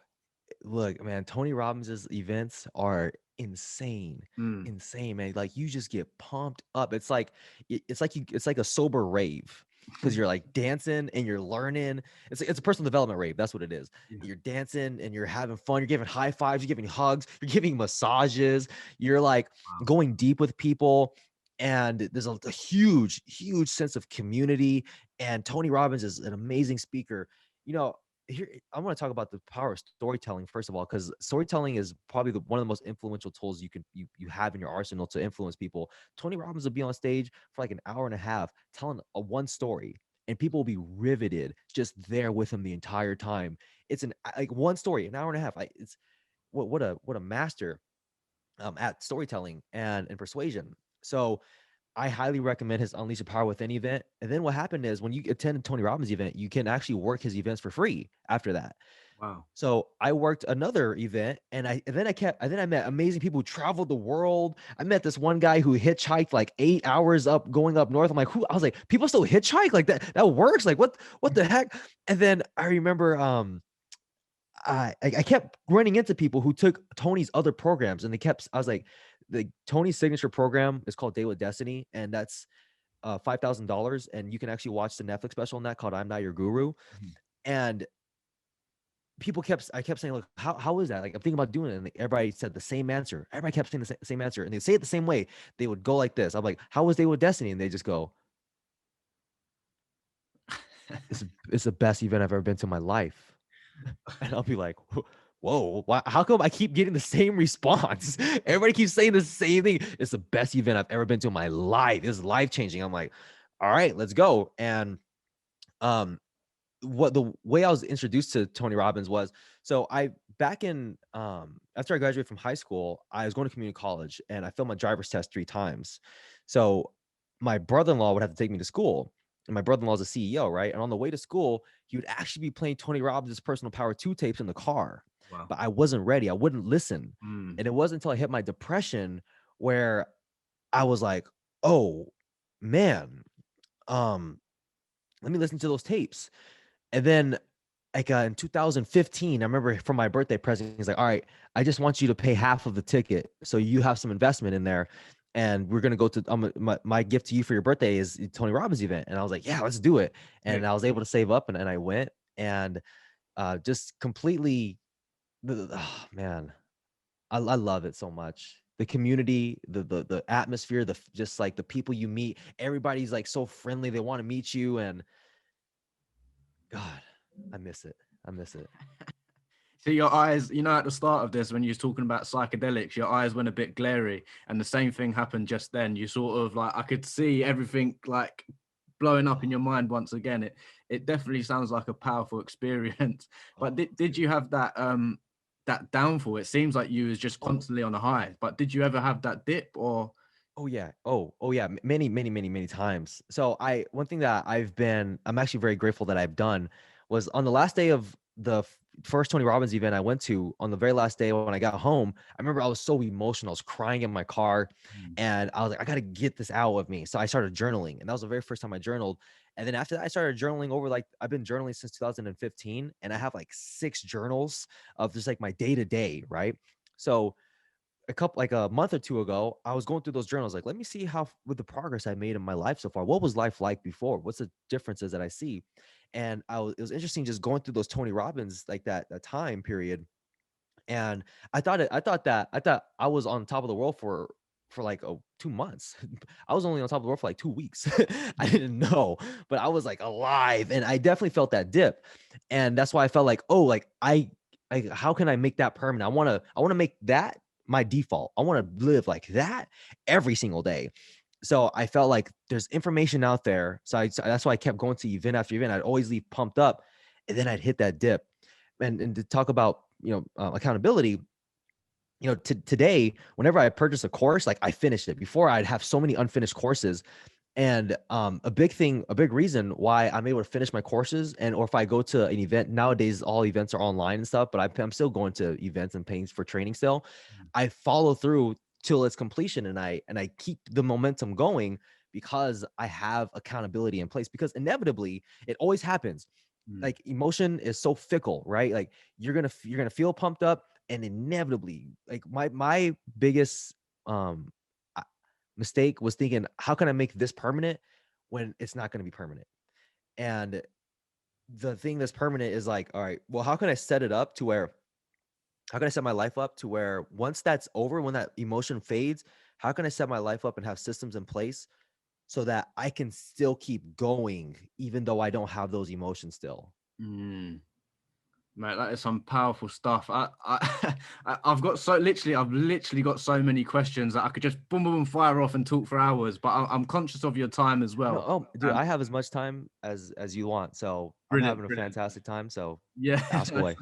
look, man, Tony Robbins's events are insane. Mm. Insane, man. Like you just get pumped up. It's like it's like a sober rave because you're like dancing and you're learning. It's a personal development rave. That's what it is. Yeah. You're dancing and you're having fun. You're giving high fives, you're giving hugs, you're giving massages, you're like going deep with people. And there's a huge, huge sense of community. And Tony Robbins is an amazing speaker. You know, here I want to talk about the power of storytelling first of all, because storytelling is probably one of the most influential tools you have in your arsenal to influence people. Tony Robbins will be on stage for like an hour and a half telling one story, and people will be riveted just there with him the entire time. It's like one story, an hour and a half. It's what a master at storytelling and persuasion. So I highly recommend his Unleash the Power Within event. And then what happened is when you attend a Tony Robbins event, you can actually work his events for free after that. Wow. So I worked another event, and then I met amazing people who traveled the world. I met this one guy who hitchhiked like 8 hours going up north. I'm like, who? I was like, people still hitchhike like that? That works? Like what the heck? And then I remember I kept running into people who took Tony's other programs, and I was like, the Tony's signature program is called Day with Destiny, and that's $5,000, and you can actually watch the Netflix special on that called I'm Not Your Guru. And I kept saying, look, how is that? Like, I'm thinking about doing it. And everybody said the same answer. Everybody kept saying the same answer. And they say it the same way. They would go like this. I'm like, how was Day with Destiny? And they just go, it's the best event I've ever been to in my life. And I'll be like, whoa, how come I keep getting the same response? Everybody keeps saying the same thing. It's the best event I've ever been to in my life. It's life-changing. I'm like, all right, let's go. And what the way I was introduced to Tony Robbins was, so back in after I graduated from high school, I was going to community college and I failed my driver's test 3 times. So my brother-in-law would have to take me to school. And my brother-in-law is a CEO, right? And on the way to school, he would actually be playing Tony Robbins' Personal Power 2 tapes in the car. Wow. But I wasn't ready. I wouldn't listen. Mm. And it wasn't until I hit my depression where I was like, oh man, let me listen to those tapes. And then like in 2015, I remember for my birthday present, he's like, all right, I just want you to pay half of the ticket. So you have some investment in there. And we're going to go to, my gift to you for your birthday is Tony Robbins event. And I was like, yeah, let's do it. And I was able to save up and I went and just completely, oh, man, I love it so much. The community, the atmosphere, just like the people you meet, everybody's like so friendly. They want to meet you. And God, I miss it. See, your eyes, you know, at the start of this, when you was talking about psychedelics, your eyes went a bit glary, and the same thing happened just then. You sort of like, I could see everything like blowing up in your mind once again. It definitely sounds like a powerful experience. But did you have that that downfall? It seems like you was just constantly on a high. But did you ever have that dip or? Oh yeah. Oh yeah. Many times. So one thing that I'm actually very grateful that I've done was on the last day of the first Tony Robbins event I went to, on the very last day when I got home, I remember I was so emotional. I was crying in my car and I was like, I got to get this out of me. So I started journaling, and that was the very first time I journaled. And then after that, I started journaling I've been journaling since 2015, and I have like 6 journals of just like my day to day. Right. So a month or 2 ago, I was going through those journals, like, let me see with the progress I made in my life so far. What was life like before? What's the differences that I see? And it was interesting just going through those Tony Robbins, like that time period. And I thought I was on top of the world for like 2 months. I was only on top of the world for like 2 weeks. I didn't know, but I was like alive, and I definitely felt that dip. And that's why I felt like, oh, like how can I make that permanent? I want to make that my default. I want to live like that every single day. So I felt like there's information out there. So that's why I kept going to event after event. I'd always leave pumped up, and then I'd hit that dip. And to talk about, accountability, today, whenever I purchase a course, like I finished it. Before, I'd have so many unfinished courses. And a big reason why I'm able to finish my courses, or if I go to an event nowadays, all events are online and stuff, but I'm still going to events and paying for training still. I follow through till its completion, and I keep the momentum going because I have accountability in place. Because inevitably, it always happens. Like, emotion is so fickle, right? Like, you're gonna feel pumped up, and inevitably, like, my biggest mistake was thinking, how can I make this permanent when it's not going to be permanent? And the thing that's permanent is like, all right, well, how can I set it up to where, how can I set my life up to where once that's over, when that emotion fades, how can I set my life up and have systems in place so that I can still keep going, even though I don't have those emotions still? Mate, that is some powerful stuff. I've literally got so many questions that I could just boom, boom, fire off and talk for hours. But I'm conscious of your time as No, well. oh, dude, I have as much time as you want, so I'm Brilliant, having a brilliant. fantastic time. So Yeah. ask away.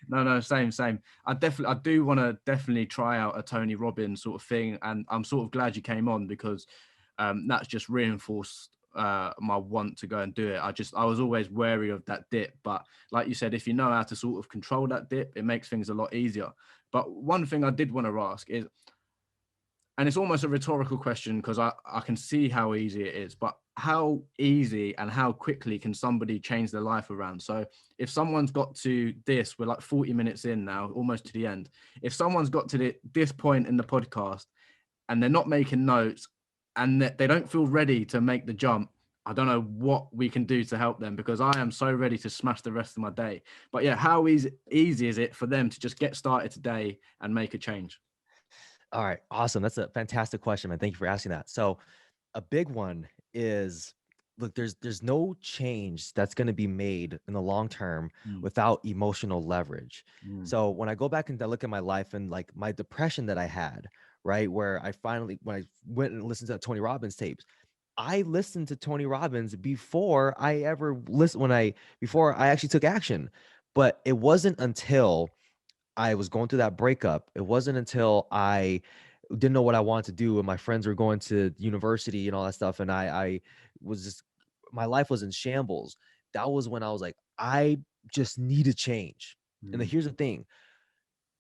No, same. I do want to definitely try out a Tony Robbins sort of thing, and I'm sort of glad you came on because that's just reinforced my want to go and do it. I was always wary of that dip, but like you said, if you know how to sort of control that dip, it makes things a lot easier. But one thing I did want to ask is, and it's almost a rhetorical question because I can see how easy it is, but how easy and how quickly can somebody change their life around? So if someone's got to this, we're like 40 minutes in now, almost to the end. If someone's got to this point in the podcast and they're not making notes and they don't feel ready to make the jump, I don't know what we can do to help them, because I am so ready to smash the rest of my day. But yeah, how easy is it for them to just get started today and make a change? All right, awesome. That's a fantastic question, man. Thank you for asking that. So, a big one is, look, there's no change that's going to be made in the long term Mm, without emotional leverage. mm, So when I go back and I look at my life and like my depression that I had, right, where when I went and listened to Tony Robbins tapes, I listened to Tony Robbins before I ever before I actually took action. But it wasn't until I was going through that breakup, it wasn't until I didn't know what I wanted to do, and my friends were going to university and all that stuff, and I was just, my life was in shambles. That was when I was like, I just need to change. And then mm, here's the thing.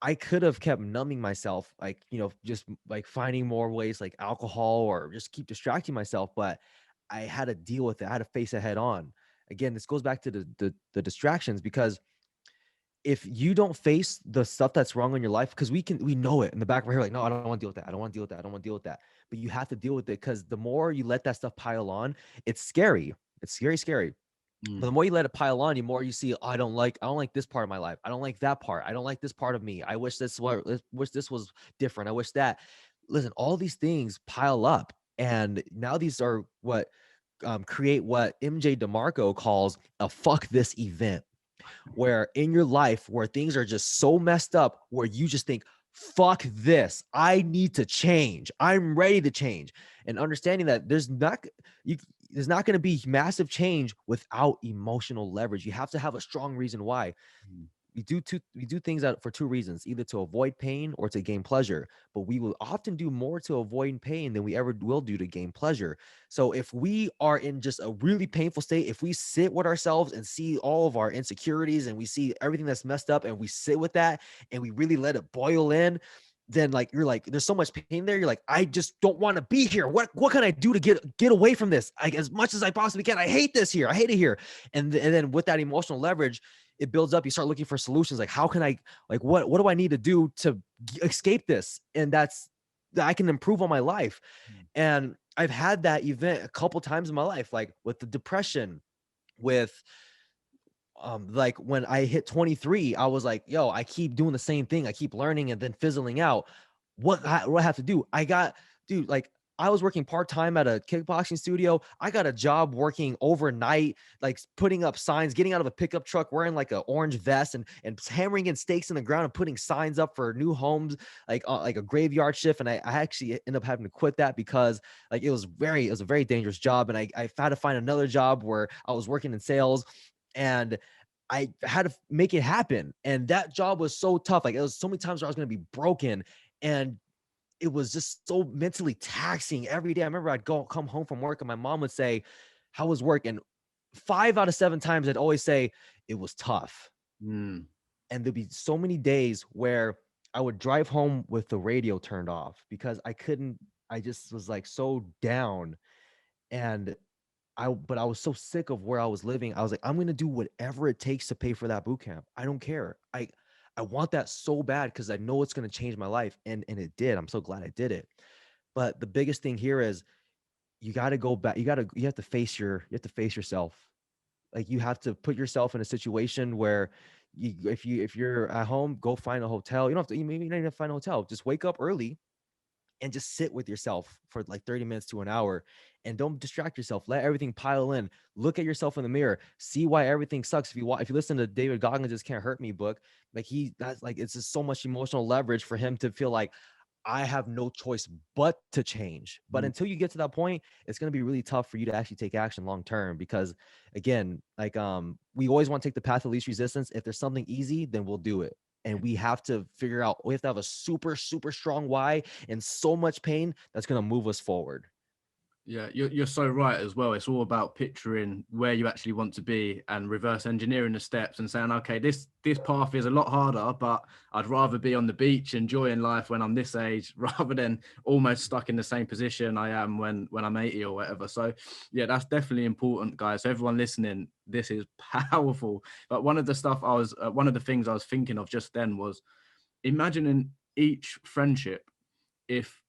I could have kept numbing myself, like, just like finding more ways like alcohol or just keep distracting myself, but I had to deal with it. I had to face it head on. Again, this goes back to the distractions, because if you don't face the stuff that's wrong in your life, because we know it in the back of our head, like, no, I don't want to deal with that. I don't want to deal with that. I don't want to deal with that. But you have to deal with it, because the more you let that stuff pile on, it's scary. It's scary, scary. But mm, the more you let it pile on, the more you see, oh, I don't like this part of my life. I don't like that part. I don't like this part of me. I wish this was different. I wish that. Listen, all these things pile up. And now these are what create what MJ DeMarco calls a fuck this event, where in your life where things are just so messed up, where you just think, fuck this, I need to change, I'm ready to change. And understanding that there's not going to be massive change without emotional leverage. You have to have a strong reason why. mm. We do things out for two reasons, either to avoid pain or to gain pleasure. But we will often do more to avoid pain than we ever will do to gain pleasure. So if we are in just a really painful state, if we sit with ourselves and see all of our insecurities and we see everything that's messed up and we sit with that and we really let it boil in, then like you're like, there's so much pain there. You're like, I just don't want to be here. What can I do to get away from this? As much as I possibly can. I hate this here. I hate it here. And then with that emotional leverage, it builds up. You start looking for solutions. Like, how can I, like, what do I need to do to escape this? And that I can improve on my life. And I've had that event a couple times in my life, like with the depression, with like when I hit 23, I was like, yo, I keep doing the same thing. I keep learning and then fizzling out. What do I have to do? Dude, like I was working part-time at a kickboxing studio. I got a job working overnight, like putting up signs, getting out of a pickup truck, wearing like an orange vest and hammering in stakes in the ground and putting signs up for new homes, like a graveyard shift. And I actually ended up having to quit that because like it was a very dangerous job. And I had to find another job where I was working in sales, and I had to make it happen. And that job was so tough. Like it was so many times where I was going to be broken, and it was just so mentally taxing every day. I remember come home from work and my mom would say, "How was work?" And 5 out of 7 times I'd always say it was tough. Mm. And there'd be so many days where I would drive home with the radio turned off because I just was like so down. And but I was so sick of where I was living. I was like, I'm gonna do whatever it takes to pay for that boot camp. I don't care. I want that so bad because I know it's gonna change my life. And it did. I'm so glad I did it. But the biggest thing here is you gotta go back. You have to you have to face yourself. Like you have to put yourself in a situation where if you're at home, go find a hotel. You don't have to, you maybe not even find a hotel. Just wake up early and just sit with yourself for like 30 minutes to an hour, and don't distract yourself. Let everything pile in. Look at yourself in the mirror. See why everything sucks. If you listen to David Goggins' Can't Hurt Me book, like that's like, it's just so much emotional leverage for him to feel like I have no choice but to change. But Mm. until you get to that point, it's going to be really tough for you to actually take action long term, because again, like we always want to take the path of least resistance. If there's something easy, then we'll do it. And we have to figure out, we have to have a super, super strong why and so much pain that's going to move us forward. Yeah, you're so right as well. It's all about picturing where you actually want to be and reverse engineering the steps and saying, okay, this path is a lot harder, but I'd rather be on the beach enjoying life when I'm this age rather than almost stuck in the same position I am when I'm 80 or whatever. So yeah, that's definitely important, guys. So everyone listening, this is powerful. But one of the things I was thinking of just then was imagining each friendship. If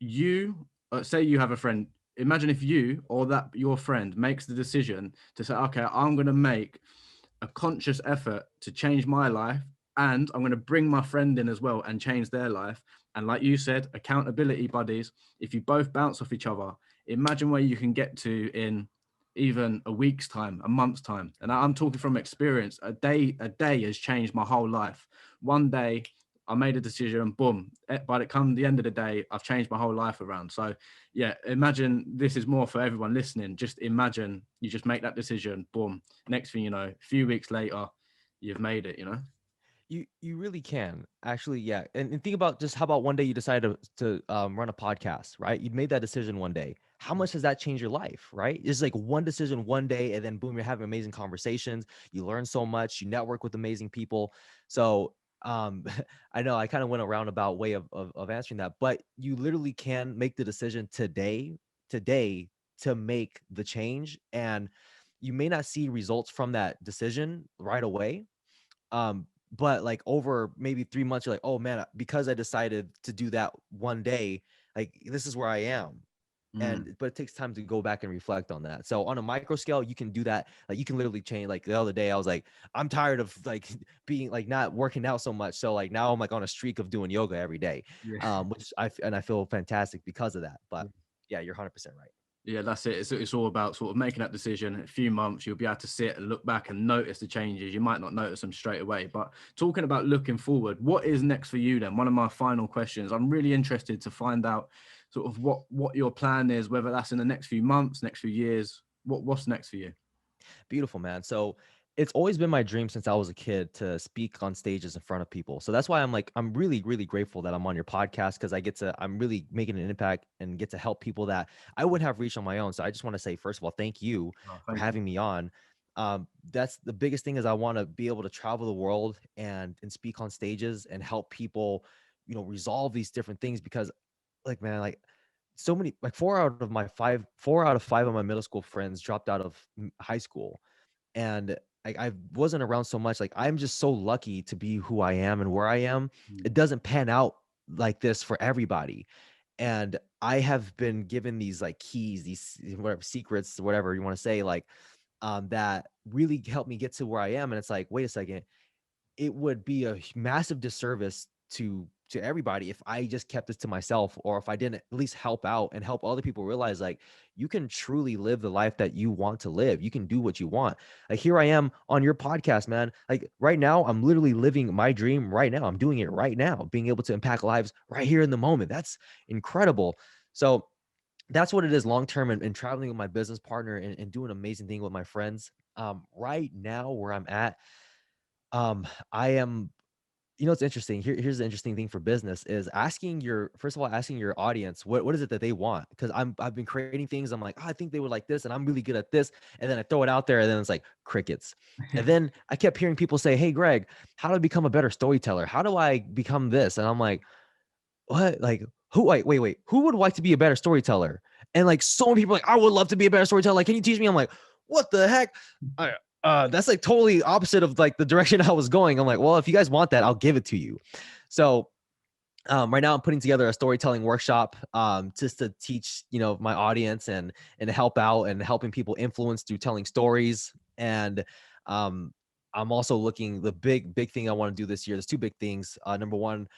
you say you have a friend, imagine if you or that your friend makes the decision to say, okay, I'm going to make a conscious effort to change my life, and I'm going to bring my friend in as well and change their life. And like you said, accountability buddies, if you both bounce off each other, imagine where you can get to in even a week's time, a month's time. And I'm talking from experience. A day has changed my whole life. One day I made a decision and boom, by the come the end of the day, I've changed my whole life around. So yeah, imagine, this is more for everyone listening. Just imagine you just make that decision, boom. Next thing you know, a few weeks later, you've made it, you know? You really can actually, yeah. And think about just how about one day you decided to run a podcast, right? You made that decision one day. How much does that change your life, right? It's like one decision one day, and then boom, you're having amazing conversations. You learn so much. You network with amazing people. So I know I kind of went a roundabout way of answering that, but you literally can make the decision today to make the change, and you may not see results from that decision right away, but like over maybe 3 months, you're like, oh man, because I decided to do that one day, like this is where I am. Mm. And but it takes time to go back and reflect on that. So on a micro scale, you can do that. Like you can literally change. Like the other day I was like, I'm tired of like being like not working out so much, so like now I'm like on a streak of doing yoga every day, Yeah. which I feel fantastic because of that. But yeah, you're 100% right. Yeah, that's it. It's all about sort of making that decision. In a few months, you'll be able to sit and look back and notice the changes. You might not notice them straight away. But talking about looking forward, what is next for you then? One of my final questions. I'm really interested to find out sort of what your plan is, whether that's in the next few months, next few years. What's next for you? Beautiful, man. So it's always been my dream since I was a kid to speak on stages in front of people. So that's why I'm really, really grateful that I'm on your podcast, because I'm really making an impact and get to help people that I wouldn't have reached on my own. So I just want to say, first of all, thank you Oh, for thank you. having me on. That's the biggest thing, is I want to be able to travel the world and speak on stages and help people, resolve these different things, because like, man, like so many, like 4 out of 5 of my middle school friends dropped out of high school, and I wasn't around so much. Like I'm just so lucky to be who I am and where I am. Mm. It doesn't pan out like this for everybody. And I have been given these like keys, these whatever secrets, whatever you want to say, like that really helped me get to where I am. And it's like, wait a second, it would be a massive disservice to everybody if I just kept this to myself, or if I didn't at least help out and help other people realize, like, you can truly live the life that you want to live. You can do what you want. Like, here I am on your podcast, man. Like, right now, I'm literally living my dream right now. I'm doing it right now, being able to impact lives right here in the moment. That's incredible. So that's what it is long term, and traveling with my business partner, and doing amazing things with my friends. Right now, where I'm at, I am, it's interesting. Here's the interesting thing for business is asking your, first of all, asking your audience, what is it that they want? Because I've been creating things. I'm like, oh, I think they would like this, and I'm really good at this. And then I throw it out there, and then it's like crickets. And then I kept hearing people say, hey, Greg, how do I become a better storyteller? How do I become this? And I'm like, what? Like, who? Wait. Who would like to be a better storyteller? And like, so many people are like, I would love to be a better storyteller. Like, can you teach me? I'm like, what the heck? That's like totally opposite of like the direction I was going. I'm like, well, if you guys want that, I'll give it to you. So right now I'm putting together a storytelling workshop, just to teach, my audience, and help out, and helping people influence through telling stories. And um, I'm also looking, the big thing I want to do this year. There's two big things. Number one,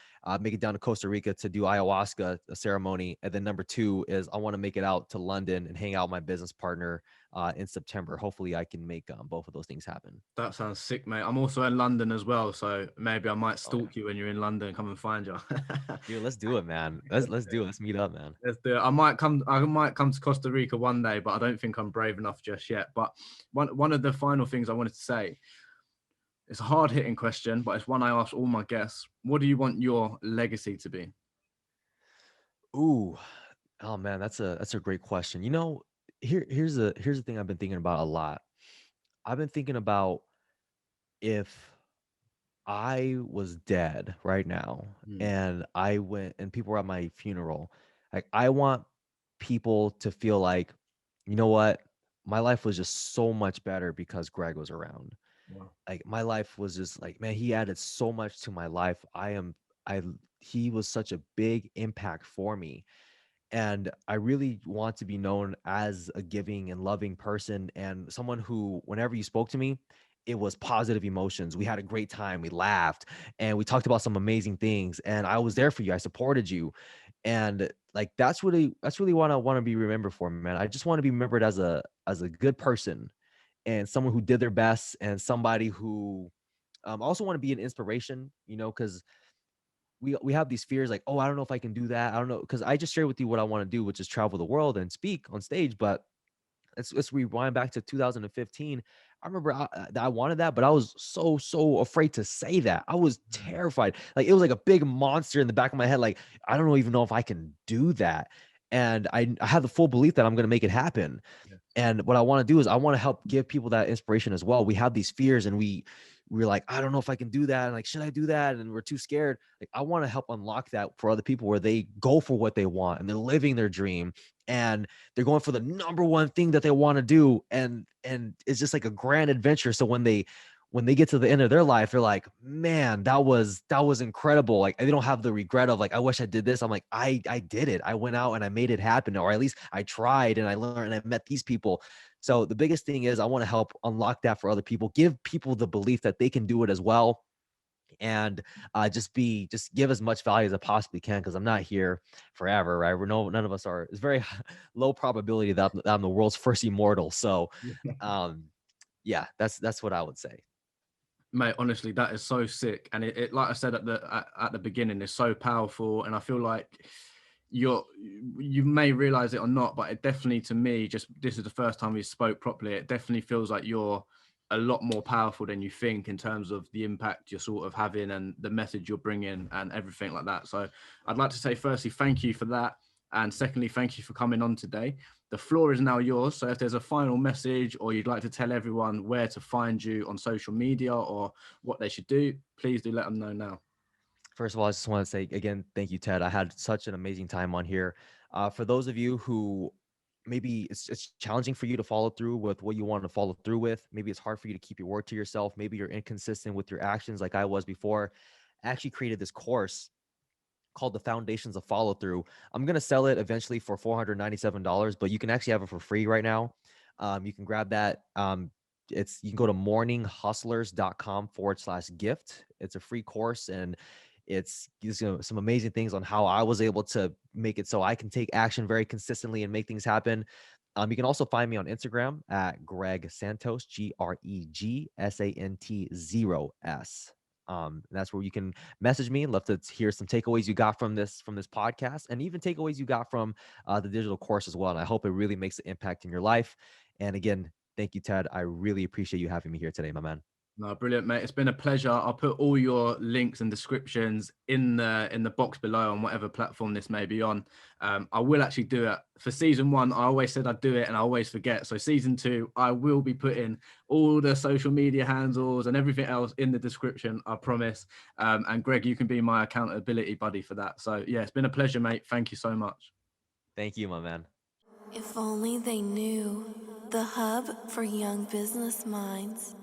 make it down to Costa Rica to do ayahuasca ceremony. And then number two is I want to make it out to London and hang out with my business partner in September. Hopefully I can make both of those things happen. That sounds sick, mate. I'm also in London as well, so maybe I might Oh, stalk you when you're in London. Come and find you. dude, let's do it, man. Let's do it. Let's meet up, man. Let's do it. I might come. I might come to Costa Rica one day, but I don't think I'm brave enough just yet. But one of the final things I wanted to say, it's a hard hitting question, but it's one I ask all my guests. What do you want your legacy to be? Ooh, oh man, that's a great question. Here's the thing I've been thinking about a lot. I've been thinking about, if I was dead right now Mm, and I went and people were at my funeral, like, I want people to feel like, you know what? My life was just so much better because Greg was around. wow. Like, my life was just like, man, he added so much to my life. I he was such a big impact for me. And I really want to be known as a giving and loving person, and someone who, whenever you spoke to me, it was positive emotions. We had a great time. We laughed and we talked about some amazing things. And I was there for you. I supported you. And like, that's really what I want to be remembered for, man. I just want to be remembered as a good person, and someone who did their best, and somebody who also want to be an inspiration, because we have these fears, like, oh, I don't know if I can do that. I don't know, because I just shared with you what I want to do, which is travel the world and speak on stage. But let's rewind back to 2015. I remember that I wanted that, but I was so afraid to say that. I was terrified. Like, it was like a big monster in the back of my head. Like, I don't even know if I can do that. And I have the full belief that I'm going to make it happen. Yeah. And what I want to do is I want to help give people that inspiration as well. We have these fears, and we're like, I don't know if I can do that. And like, should I do that? And we're too scared. Like, I want to help unlock that for other people, where they go for what they want and they're living their dream, and they're going for the number one thing that they want to do. And it's just like a grand adventure. So when they get to the end of their life, they're like, man, that was incredible. Like, they don't have the regret of like, I wish I did this. I'm like, I did it. I went out and I made it happen, or at least I tried and I learned and I met these people. So the biggest thing is I want to help unlock that for other people, give people the belief that they can do it as well. And just give as much value as I possibly can, because I'm not here forever, right? None of us are. It's very low probability that I'm the world's first immortal. So um yeah, that's what I would say. Mate, honestly, that is so sick, and it like I said at the beginning, is so powerful, and I feel like you're you may realize it or not, but it definitely, to me, just this is the first time we spoke properly. It definitely feels like you're a lot more powerful than you think in terms of the impact you're sort of having and the message you're bringing and everything like that. So I'd like to say, firstly, thank you for that, and secondly, thank you for coming on today. The floor is now yours. So if there's a final message, or you'd like to tell everyone where to find you on social media or what they should do, please do let them know now. First of all, I just want to say again, thank you, Ted. I had such an amazing time on here. For those of you who maybe it's challenging for you to follow through with what you want to follow through with, maybe it's hard for you to keep your word to yourself, maybe you're inconsistent with your actions like I was before, I actually created this course called the Foundations of Follow Through. I'm going to sell it eventually for $497, but you can actually have it for free right now. You can grab that. You can go to morninghustlers.com/gift. It's a free course, and it's some amazing things on how I was able to make it so I can take action very consistently and make things happen. You can also find me on Instagram at Greg Santos, GregSant0S. That's where you can message me. Love to hear some takeaways you got from this podcast, and even takeaways you got from the digital course as well. And I hope it really makes an impact in your life. And again, thank you, Ted. I really appreciate you having me here today, my man. No, brilliant, mate. It's been a pleasure. I'll put all your links and descriptions in the box below on whatever platform this may be on. I will actually do it for season 1. I always said I'd do it and I always forget. So season 2, I will be putting all the social media handles and everything else in the description, I promise. And Greg, you can be my accountability buddy for that. So yeah, it's been a pleasure, mate. Thank you so much. Thank you, my man. If only they knew, the hub for young business minds.